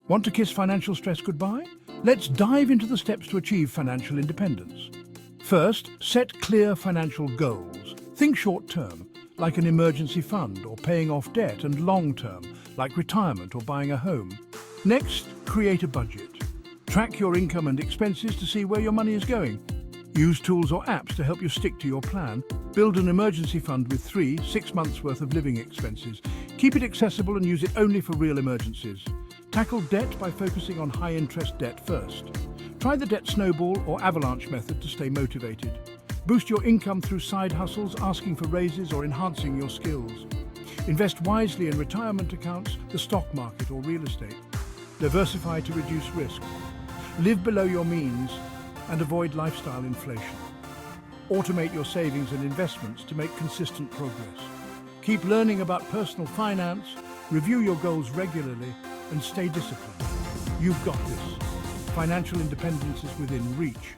Want to kiss financial stress goodbye? Let's dive into the steps to achieve financial independence. First, set clear financial goals. Think short-term, like an emergency fund or paying off debt, and long-term, like retirement or buying a home. Next, create a budget. Track your income and expenses to see where your money is going. Use tools or apps to help you stick to your plan. Build an emergency fund with 3-6 months worth of living expenses. Keep it accessible and use it only for real emergencies. Tackle debt by focusing on high-interest debt first. Try the debt snowball or avalanche method to stay motivated. Boost your income through side hustles, asking for raises or enhancing your skills. Invest wisely in retirement accounts, the stock market or real estate. Diversify to reduce risk. Live below your means and avoid lifestyle inflation. Automate your savings and investments to make consistent progress. Keep learning about personal finance, review your goals regularly, and stay disciplined. You've got this. Financial independence is within reach.